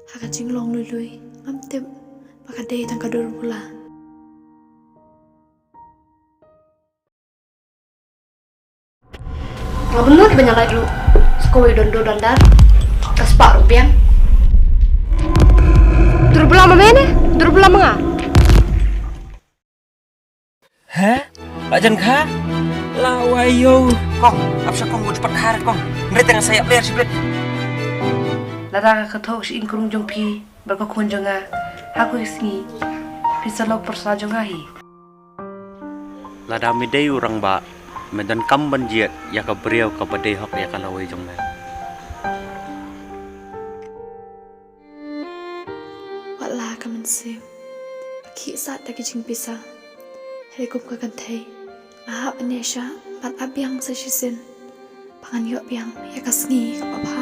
Haka jinglong lui am tip pakade tang kadur pula. Ngabunu di banyak lagi sekolah dondo dandar kaspak rupiah. Durbulah mana? Durbulah menga? Hả? Lại chân khá? Lawayo. Con, apa sih kong mau cepat hari kong? Mereka yang saya bayar sih, Lada kathok si ingkrung jong pi berkakun jonga. Aku isngi pisalok persa jonga hi. Lada midai orang ba medan kam banjiat ya ka beriau ka badai hok ya ka lawai jong lai. Wala ka man siu. Pakhi sat ta ki jing pisa. Hekum ka kan thai. Ahap anesha pan abyang sa shisin. Pangan yo abyang ya ka sngi ka papa.